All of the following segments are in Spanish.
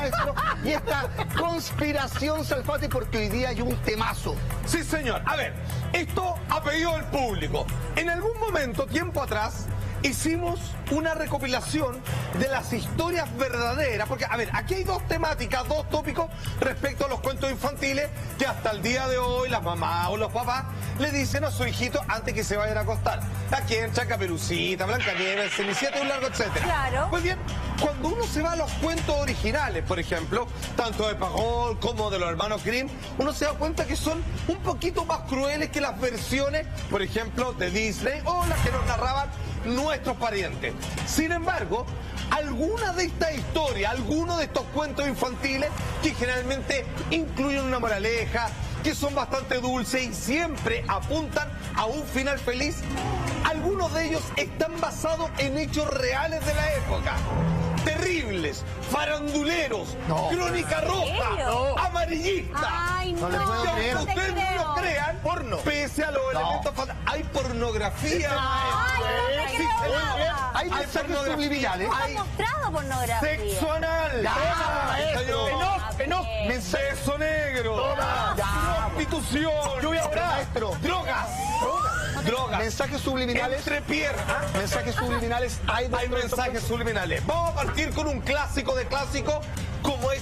nuestro y esta conspiración Salfate, porque hoy día hay un temazo. Sí, señor. A ver, esto a pedido del público. En algún momento, tiempo atrás, hicimos una recopilación de las historias verdaderas, porque, a ver, aquí hay dos temáticas, dos tópicos respecto a los cuentos infantiles que hasta el día de hoy las mamás o los papás le dicen a su hijito antes que se vayan a acostar. Aquí entra Caperucita, Blancanieves, Cenicienta, un largo etcétera. Claro. Pues bien, cuando uno se va a los cuentos originales, por ejemplo, tanto de Pagol como de los hermanos Grimm, uno se da cuenta que son un poquito más crueles que las versiones, por ejemplo, de Disney o las que nos narraban nuestros parientes. Sin embargo, algunas de estas historias, algunos de estos cuentos infantiles que generalmente incluyen una moraleja, que son bastante dulces y siempre apuntan a un final feliz, algunos de ellos están basados en hechos reales de la época. Terribles, faranduleros, crónica roja, amarillista. Ay, no, le puedo creer. no te Ustedes no creo. lo crean, Porno. pese a los elementos hay pornografía. Ay, no te Sí, creo nada. Hay mensajes subliminales. Nunca han mostrado pornografía. Sexo anal. Sexo negro. Prostitución. Maestro. Drogas. Drogas. Mensajes subliminales. Entrepiernas. Mensajes subliminales. Hay Mensajes subliminales. Vamos a partir con un clásico de clásicos como es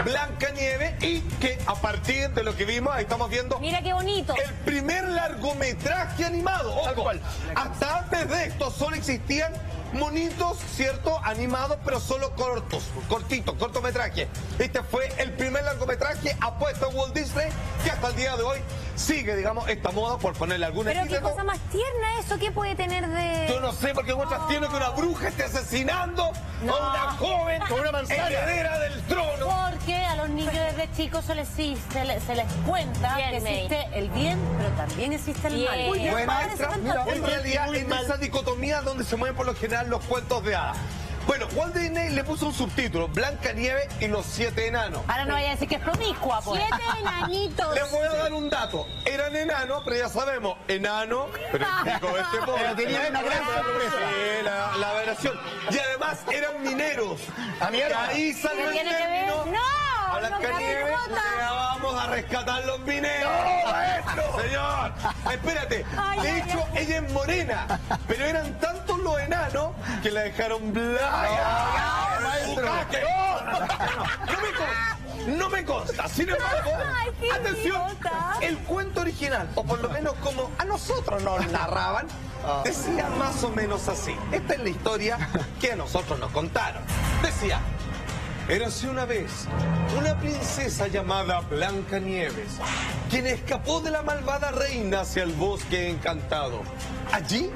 Blancanieves y que a partir de lo que vimos, ahí estamos viendo Mira qué bonito. el primer largometraje animado. Ojo, hasta antes de esto solo existían monitos, ¿cierto? Animados, pero solo cortitos, cortometrajes. Este fue el primer largometraje apuesto a Walt Disney, que hasta el día de hoy sigue, digamos, esta moda, por ponerle alguna Pero qué epíteto. cosa más tierna eso, ¿qué puede tener de...? Yo no sé, porque muchas tienen que una bruja esté asesinando No. a una joven Con una manzana. heredera del trono. Porque a los niños desde chicos se les cuenta Bien, que May. existe el bien, pero también existe el Bien. mal. Muy bien, Buena, padre, maestra. se canta. En realidad, en esa dicotomía donde se mueven por lo general los cuentos de hadas. Bueno, Walt Disney le puso un subtítulo, Blancanieves y los 7 enanos. Ahora no vaya a decir que es promiscua, pues. 7 enanitos. Les voy a dar un dato. Eran enanos, pero ya sabemos, enano, pero el chico de este pobre. Pero tenía una gran sorpresa. Sí, la variación. Y además eran mineros. ¡A mierda! Ahí salió ¿Qué el tiene que ver? término. ¡No! A Blancanieves le vamos a rescatar los mineros. Señor, espérate. Ay, De ay, hecho, ella es morena, pero eran tantos los enanos que la dejaron blanca. No me consta. Sin embargo, Ay, qué atención, idiota. el cuento original, o por lo menos como a nosotros nos narraban, decía más o menos así. Esta es la historia que a nosotros nos contaron. Decía: érase una vez una princesa llamada Blancanieves, quien escapó de la malvada reina hacia el bosque encantado. Allí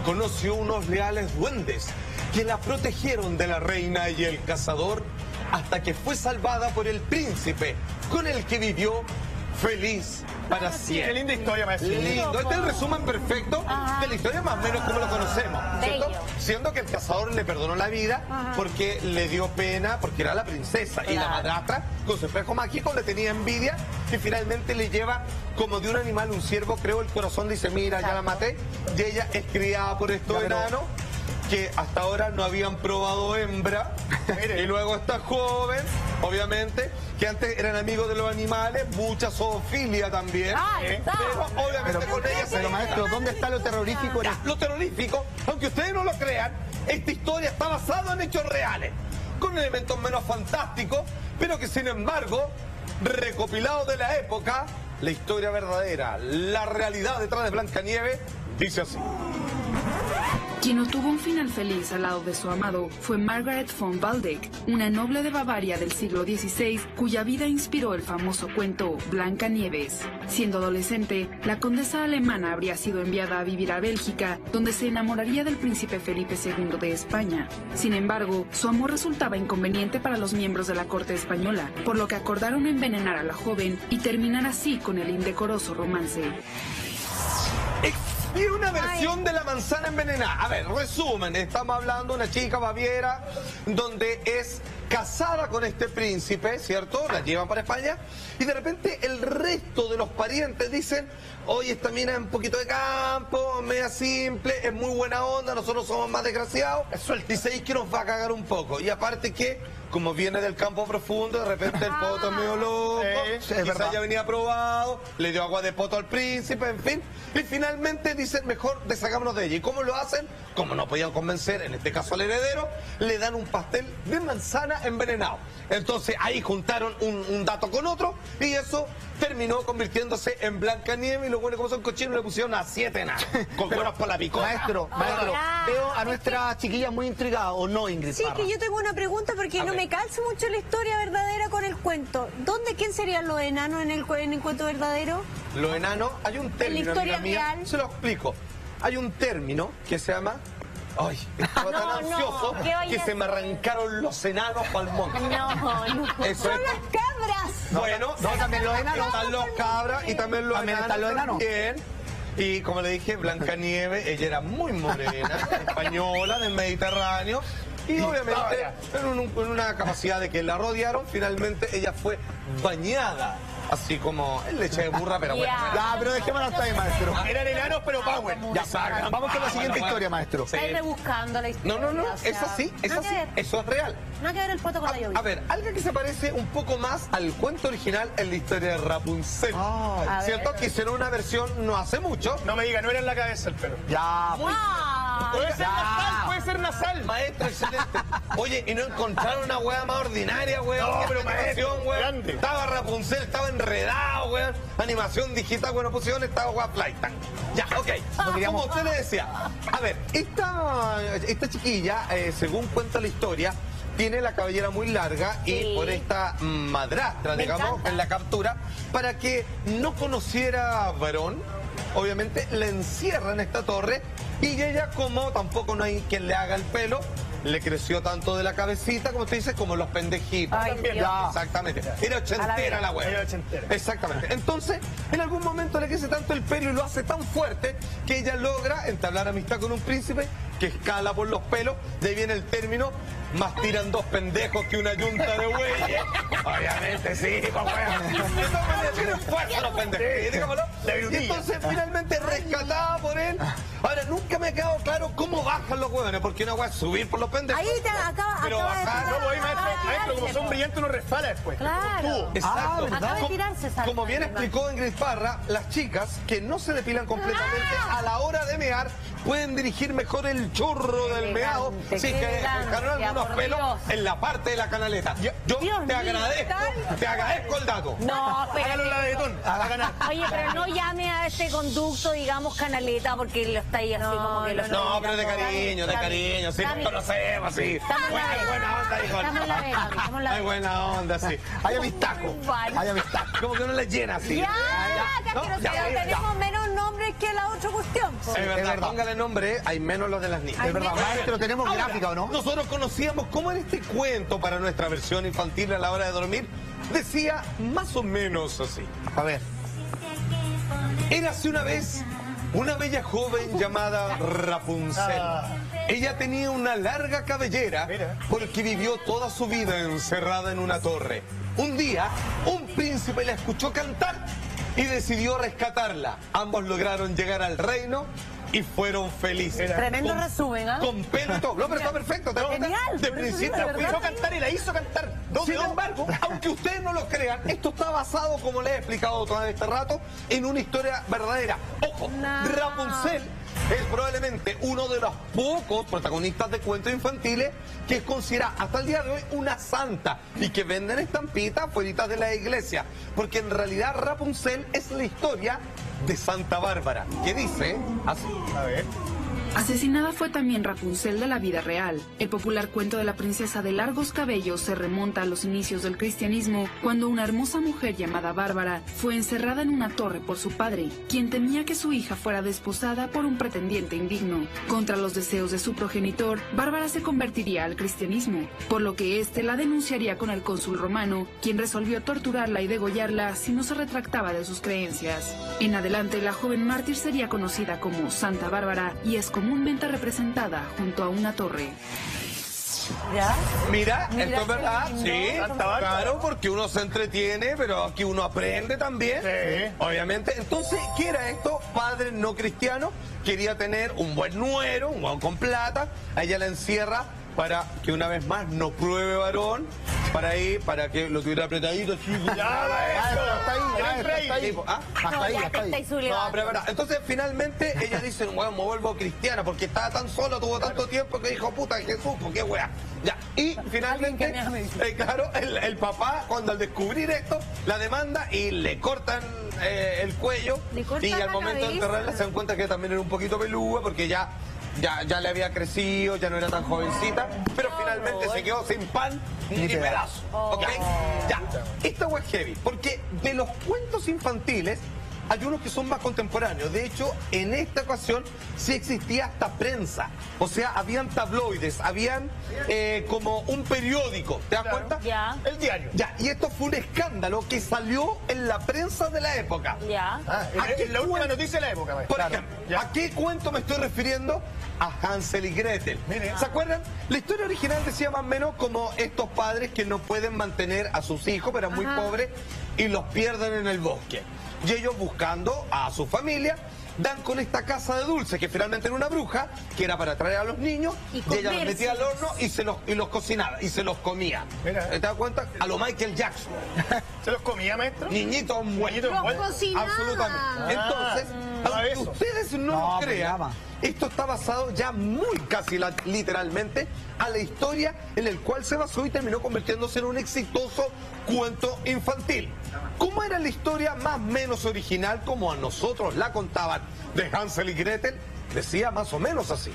conoció unos leales duendes que la protegieron de la reina y el cazador hasta que fue salvada por el príncipe, con el que vivió feliz para siempre. Qué linda historia, maestro. Lindo, este es el resumen perfecto de la historia, más o menos como lo conocemos, ¿cierto? Bello. Siendo que el cazador le perdonó la vida porque le dio pena, porque era la princesa, y la Claro. madrastra, con su espejo mágico, le tenía envidia y finalmente le lleva como de un animal, un ciervo, creo, el corazón, dice: mira, ya la maté, y ella es criada por estos enanos que hasta ahora no habían probado hembra, y luego esta joven, obviamente, que antes eran amigos de los animales, mucha zoofilia también, Ay, pero obviamente con ella se Pero, maestro, ¿dónde está lo terrorífico en esto? Lo terrorífico, aunque ustedes no lo crean, esta historia está basada en hechos reales, con elementos menos fantásticos, pero que sin embargo, recopilados de la época, la historia verdadera, la realidad detrás de Blancanieves, dice así. Quien no tuvo un final feliz al lado de su amado fue Margaret von Waldeck, una noble de Bavaria del siglo XVI, cuya vida inspiró el famoso cuento Blancanieves. Siendo adolescente, la condesa alemana habría sido enviada a vivir a Bélgica, donde se enamoraría del príncipe Felipe II de España. Sin embargo, su amor resultaba inconveniente para los miembros de la corte española, por lo que acordaron envenenar a la joven y terminar así con el indecoroso romance. Y una versión de la manzana envenenada. A ver, resumen, estamos hablando de una chica baviera donde es casada con este príncipe, ¿cierto? La llevan para España y de repente el resto de los parientes dicen: oye, esta mina es un poquito de campo, media simple, es muy buena onda, nosotros somos más desgraciados. Y sabéis que nos va a cagar un poco. Y aparte que como viene del campo profundo, de repente el poto es medio loco, Sí, es verdad. quizás ya venía probado, le dio agua de poto al príncipe, en fin. Y finalmente dicen, mejor deshagámonos de ella. ¿Y cómo lo hacen? Como no podían convencer, en este caso al heredero, le dan un pastel de manzana envenenado. Entonces ahí juntaron un dato con otro y eso terminó convirtiéndose en Blancanieves, y los buenos como son cochinos le pusieron a 7 enanos, con cueros para la picota. Maestro, veo a nuestra chiquilla muy intrigada, ¿o no, Ingrid Sí, Parra? que yo tengo una pregunta porque A no ver. me calza mucho la historia verdadera con el cuento. ¿Quién serían los enanos en el cuento verdadero? Los enanos, hay un término, historia amiga mía, real. se lo explico. Hay un término que se llama... Ay, estaba tan No, ansioso ¿qué vaya que a se me arrancaron los enanos para el monte. No. Eso Son es. las cabras. Bueno, no, también los enanos. están los cabras y también los También enanos. están los enanos. También. Y como le dije, Blancanieves, ella era muy morena, española, del Mediterráneo. Y obviamente, en una capacidad de que la rodearon, finalmente ella fue bañada. Así como en leche de burra, pero bueno. Ya, pero dejémonos hasta ahí, maestro. Eran enanos, pero power. Ya, vamos con la siguiente historia, maestro. Estáis rebuscando la historia. No, o sea, es así, nada que ver. eso es real. Nada que ver el poto con la lluvia. A ver, algo que se parece un poco más al cuento original en la historia de Rapunzel. A ¿Cierto? ver. Que hicieron una versión no hace mucho. No me diga, no era en la cabeza el pelo. Ya, Puede ser Ya. nasal, puede ser nasal. Maestro, excelente. Oye, y no encontraron una weá más ordinaria, weón. No, Qué pero animación, maestro, weón. grande. Estaba Rapunzel, estaba enredado, weón. Animación digital, bueno, pusieron esta weá Flytime. Ya, ok. Como usted le decía. A ver, esta chiquilla, según cuenta la historia, tiene la cabellera muy larga y Sí. por esta madrastra, Me digamos, encanta. en la captura, para que no conociera varón, obviamente la encierra en esta torre y ella, como tampoco no hay quien le haga el pelo, le creció tanto de la cabecita, como usted dice, como los pendejitos. Ay, También. Dios. Exactamente. Era ochentera la wea. Era ochentera. Exactamente. Entonces, en algún momento le crece tanto el pelo y lo hace tan fuerte que ella logra entablar amistad con un príncipe que escala por los pelos. De ahí viene el término, más tiran dos pendejos que una yunta de bueyes. Obviamente, sí, pues weón. De todas maneras, tienen fuerza los pendejos. Digámoslo. Y entonces, finalmente, rescatada por él. Ahora, nunca me ha quedado claro cómo bajan los hueones, porque una hueá es subir por los pendejos. Ahí te acaba Pero de bajar, tirar. No, pues ahí, maestro, Acaba de como tirarse, son po. brillantes, uno resbala después. Claro. Exacto. Acaba de Como- tirarse esa Como bien lágrima. explicó Ingrid Parra, las chicas que no se depilan completamente a la hora de mear pueden dirigir mejor el chorro del meado elegante, sin qué que elegancia, dejaron algunos por pelos Dios. en la parte de la canaleta. Yo Dios te mío, agradezco el dato. No, pero... Hágalo la betón. Oye, pero no llame a este conducto, digamos, canaleta, porque lo está ahí así como que lo está No, pero de mirando. cariño, sí, Dame. nos conocemos, sí. Estamos en la vega. Buena onda, hijo. Estamos en la vega, estamos en la Hay vega. buena onda, sí. hay amistad. Vale. Hay amistad. Como que uno le llena así. Ya, ¿No? pero Ya, ya. tenemos menos nombres que la otra cuestión. po. Es verdad, verdad. póngale nombre, hay menos los de las niñas. Es verdad, maestro, tenemos Ahora, gráfica, ¿o no? Nosotros conocíamos cómo en este cuento para nuestra versión infantil a la hora de dormir decía más o menos así. A ver. Érase una vez una bella joven llamada Rapunzel. Ella tenía una larga cabellera porque vivió toda su vida encerrada en una torre. Un día, un príncipe la escuchó cantar y decidió rescatarla. Ambos lograron llegar al reino y fueron felices. Tremendo resumen, ¿ah? Con pelo y todo. No, pero está perfecto. ¿te das cuenta? Genial, De por eso principio de a verdad. fin. Escuchó cantar y la hizo cantar. Sin embargo, aunque ustedes no lo crean, esto está basado, como les he explicado todo este rato, en una historia verdadera. Ojo, No. Rapunzel es probablemente uno de los pocos protagonistas de cuentos infantiles que es considerada hasta el día de hoy una santa y que venden estampitas fuera de la iglesia. Porque en realidad Rapunzel es la historia de Santa Bárbara, que dice así. A ver. Asesinada fue también Rapunzel de la vida real. El popular cuento de la princesa de largos cabellos se remonta a los inicios del cristianismo, cuando una hermosa mujer llamada Bárbara fue encerrada en una torre por su padre, quien temía que su hija fuera desposada por un pretendiente indigno. Contra los deseos de su progenitor, Bárbara se convertiría al cristianismo, por lo que éste la denunciaría con el cónsul romano, quien resolvió torturarla y degollarla si no se retractaba de sus creencias. En adelante, la joven mártir sería conocida como Santa Bárbara y es comúnmente representada junto a una torre. ¿Ya? Mira, Mira esto es qué verdad, lindo. sí, Santa Bárbara. claro, porque uno se entretiene, pero aquí uno aprende también, Sí. obviamente. Entonces, ¿qué era esto? Padre no cristiano, quería tener un buen nuero, un buen con plata, a ella la encierra para que una vez más no pruebe varón, para que lo tuviera apretadito, así. Ya, maestro. Hasta ahí, maestro, hasta ahí. Tipo, ¿ah? Hasta ahí, hasta ahí. No, pero es verdad. Entonces, finalmente, ella dice, bueno, me vuelvo cristiana, porque estaba tan sola, tuvo tanto tiempo que dijo, puta, Jesús, pues qué wea. Ya, y finalmente, claro, el papá, cuando al descubrir esto, la demanda y le cortan el cuello, Le cortan y al la momento de cabeza. enterrarla se dan cuenta que también era un poquito peluda, porque ya le había crecido, ya no era tan jovencita, pero finalmente se quedó sin pan ni pedazo. ¿Ok? Ya, esta wea es heavy, porque de los cuentos infantiles hay unos que son más contemporáneos. De hecho, en esta ocasión sí existía hasta prensa. O sea, habían tabloides, habían como un periódico. ¿Te das cuenta? Ya. El diario. Ya, y esto fue un escándalo que salió en la prensa de la época. Ya. Es la última noticia de la época, maestro. Por ejemplo, ¿a qué cuento me estoy refiriendo? A Hansel y Gretel. Mire. ¿Se acuerdan? La historia original decía más o menos como estos padres que no pueden mantener a sus hijos, pero muy pobres, y los pierden en el bosque. Y ellos buscando a su familia, dan con esta casa de dulce, que finalmente era una bruja, que era para traer a los niños, Y y ella los metía al comérselos. horno y los cocinaba, y se los comía. Mira. ¿Te das cuenta? A lo Michael Jackson. ¿Se los comía, maestro? Niñitos Niñitos muertos. muertos. cocinaba. Absolutamente. Entonces, aunque eso. ustedes no No, lo crean, brava. esto está basado ya muy casi literalmente a la historia en el cual se basó y terminó convirtiéndose en un exitoso cuento infantil. ¿Cómo era la historia más o menos original como a nosotros la contaban de Hansel y Gretel? Decía más o menos así.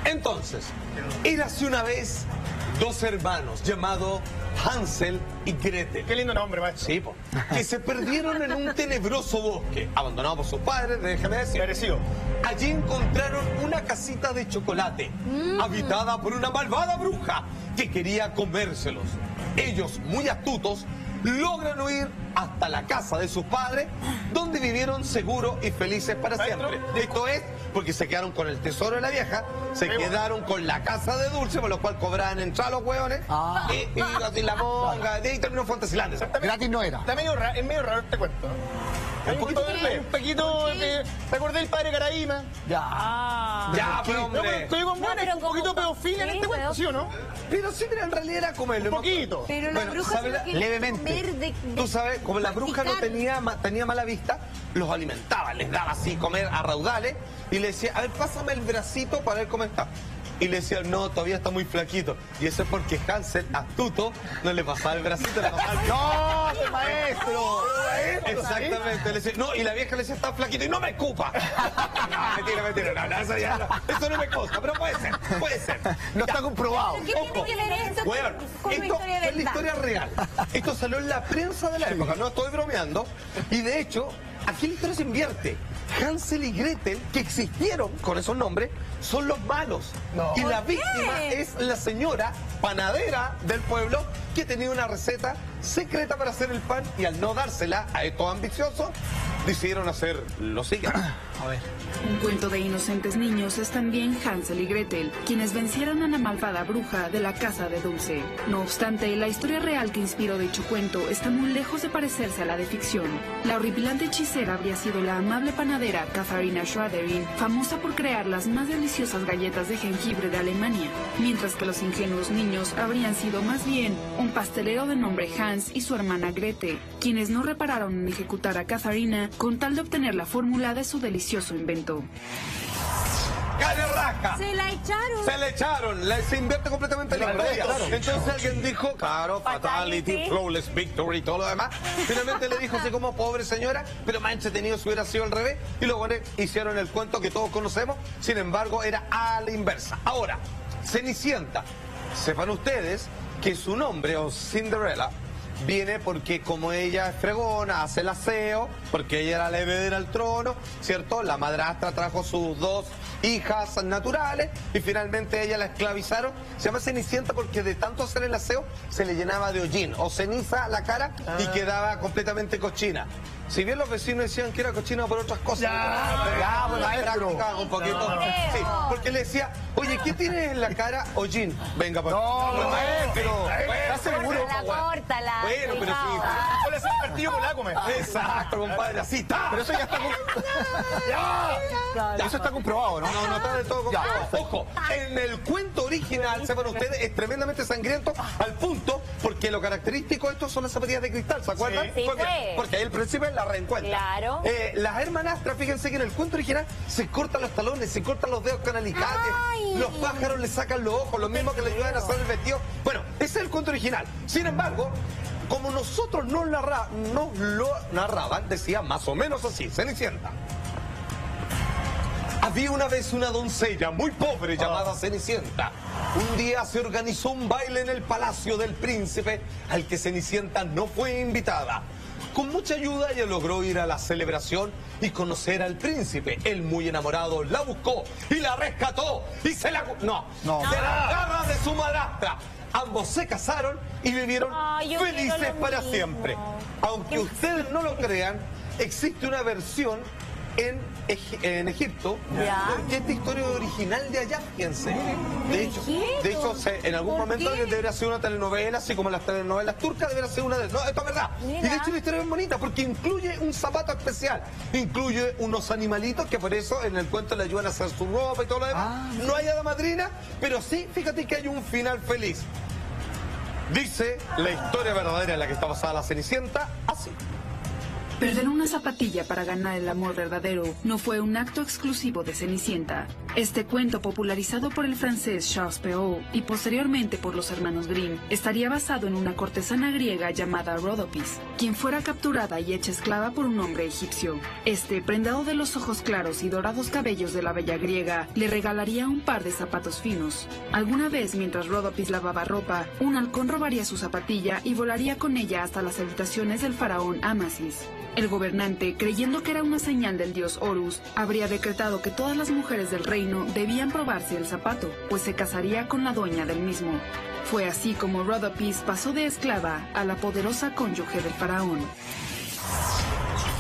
Entonces, érase una vez dos hermanos llamados Hansel y Gretel. Qué lindo nombre, maestro. Sí, po. Que se perdieron en un tenebroso bosque, abandonado por sus padres, déjeme decir. Merecido. Allí encontraron una casita de chocolate, habitada por una malvada bruja que quería comérselos. Ellos, muy astutos, logran huir hasta la casa de sus padres, donde vivieron seguros y felices para Maestro, siempre. Esto es porque se quedaron con el tesoro de la vieja, se quedaron con la casa de dulce, por lo cual cobraban entrada los hueones, y así la monga, de ahí terminó Fantasylandia. Gratis no era. Está medio raro, es medio raro este cuento, ¿no? Un poquito verde. Un poquito de... ¿Te acordás del padre Caraíma? Ya. Ya, pero No, pero hombre. estoy con No, buena, pero un poquito como- pedofilia en sí, este cuento, ¿sí o no? Pero sí, pero en realidad era comerlo. Un poquito. Pero la Bueno, bruja ¿sabe se la- lo quiere levemente. comer de Tú sabes, como la bruja no masticar. tenía mala vista, los alimentaba, les daba así comer a raudales y le decía, a ver, pásame el bracito para ver cómo está. Y le decía, no, todavía está muy flaquito. Y eso es porque Hansel, astuto, no le pasaba el bracito, le pasaba el... ¡No, maestro! Exactamente, le decía, no, y la vieja le decía, está flaquito y no me escupa. No, mentira, no, eso ya no, eso no me consta, pero puede ser. No está comprobado. ¿Qué tiene que ver esto Weón, con una esto historia de es la verdad? historia real. Esto salió en la prensa de la época, no estoy bromeando. Y de hecho, aquí la historia se invierte. Hansel y Gretel, que existieron con esos nombres, son los malos. No. Y la ¿Por qué? víctima es la señora panadera del pueblo que tenía una receta secreta para hacer el pan y al no dársela a estos ambiciosos, decidieron hacer lo siguiente. Un cuento de inocentes niños es también Hansel y Gretel, quienes vencieron a la malvada bruja de la casa de dulce. No obstante, la historia real que inspiró dicho cuento está muy lejos de parecerse a la de ficción. La horripilante hechicera habría sido la amable panadera Katharina Schraderin, famosa por crear las más deliciosas galletas de jengibre de Alemania, mientras que los ingenuos niños habrían sido más bien un pastelero de nombre Hans y su hermana Grete, quienes no repararon en ejecutar a Katharina con tal de obtener la fórmula de su delicioso invento. ¡Cane raja! Se la echaron. Se le echaron, se invierte completamente la historia. claro. Entonces alguien dijo, claro, fatality, Fatality. flawless victory y todo lo demás. Finalmente le dijo así como, pobre señora, pero más entretenido si hubiera sido al revés. Y luego hicieron el cuento que todos conocemos, sin embargo era a la inversa. Ahora, Cenicienta, sepan ustedes que su nombre, o Cinderella, viene porque como ella es fregona, hace el aseo, porque ella era la heredera al trono, ¿cierto? La madrastra trajo sus dos hijas naturales y finalmente ella la esclavizaron. Se llama Cenicienta porque de tanto hacer el aseo se le llenaba de hollín o ceniza la cara y quedaba completamente cochina. Si bien los vecinos decían que era cochina por otras cosas, ya, por la maestro. práctica, un poquito. Sí, porque le decía, oye, ¿qué tienes en la cara? Hollín. Venga, pues. No, maestro. ¿Estás seguro? La corte. córtala. Bueno, pero sí. ¿Cuál es el partido polaco, me? Exacto, compadre, así está. Pero eso ya está... Claro. Eso está comprobado, ¿no? No está del todo comprobado. Ojo, en el cuento original, sepan ustedes, es tremendamente sangriento al punto, porque lo característico de esto son las zapatillas de cristal, ¿se acuerdan? Sí, porque, pues. porque ahí el príncipe la reencuentra. Claro. Las hermanastras, fíjense que en el cuento original se cortan los talones, se cortan los dedos con alicates, Ay. los pájaros le sacan los ojos, lo mismo que le ayudan a hacer el vestido. Bueno, ese es el cuento original. Sin embargo, como nosotros nos lo narraban, decía más o menos así, Cenicienta. Había una vez una doncella muy pobre llamada Cenicienta. Un día se organizó un baile en el palacio del príncipe al que Cenicienta no fue invitada. Con mucha ayuda ella logró ir a la celebración y conocer al príncipe. Él, muy enamorado, la buscó y la rescató y se la... No, se la agarra de su madrastra. Ambos se casaron y vivieron Ay, yo quiero felices lo para mismo. siempre. Aunque ustedes no lo crean, existe una versión en Egipto, Ya. porque esta historia es original de allá, fíjense. De hecho, en algún ¿Por momento qué? debería ser una telenovela, así como las telenovelas turcas, debería ser una de... No, esto es verdad. Mira. Y de hecho la historia es bonita, porque incluye un zapato especial, incluye unos animalitos que por eso en el cuento le ayudan a hacer su ropa y todo lo demás. No hay hada madrina, pero sí, fíjate que hay un final feliz. Dice la historia verdadera en la que está basada la Cenicienta, así. Perder una zapatilla para ganar el amor verdadero no fue un acto exclusivo de Cenicienta. Este cuento, popularizado por el francés Charles Perrault y posteriormente por los hermanos Grimm, estaría basado en una cortesana griega llamada Rhodopis, quien fuera capturada y hecha esclava por un hombre egipcio. Este, prendado de los ojos claros y dorados cabellos de la bella griega, le regalaría un par de zapatos finos. Alguna vez, mientras Rhodopis lavaba ropa, un halcón robaría su zapatilla y volaría con ella hasta las habitaciones del faraón Amasis. El gobernante, creyendo que era una señal del dios Horus, habría decretado que todas las mujeres del reino debían probarse el zapato, pues se casaría con la dueña del mismo. Fue así como Rhodopis pasó de esclava a la poderosa cónyuge del faraón.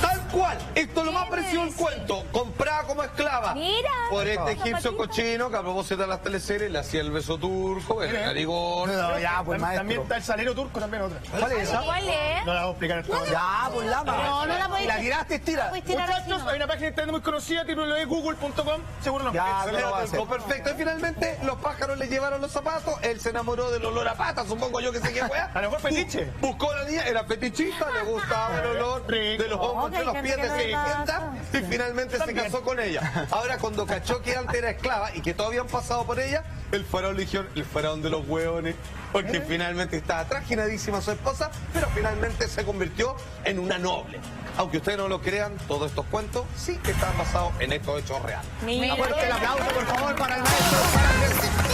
Tal cual, esto es lo más precioso del cuento, comprada como esclava. Mira, por este esa egipcio zapatita. cochino que a propósito de las teleseries le hacía el beso turco, el narigón. No, ya, pues También maestro. está el salero turco, también otra. ¿Cuál es esa? ¿Cuál es? No la vamos a explicar en esta hora. Ya, pues lama. No, no la podéis- La tiraste, tira. Puedes tirar así, Muchachos, ¿no? hay una página de internet muy conocida, www.google.com. Seguro nos Ya, excelente. no lo va a hacer. Perfecto, y finalmente los pájaros le llevaron los zapatos, él se enamoró del olor a pata, supongo yo que sé qué fue. A lo mejor fetiche. Buscó a la niña, era fetichista, le gustaba el olor Rico. de los hongos entre los hay pies gente de que no le Cenicienta y finalmente se casó con ella. Ahora cuando cachó que antes era esclava y que todos habían pasado por ella, el faraón eligió el faraón de los hueones, porque finalmente estaba trajinadísima su esposa, pero finalmente se convirtió en una noble. Aunque ustedes no lo crean, todos estos cuentos sí que están basados en estos hechos reales. Mira. Fuerte el aplauso, por favor, para el maestro.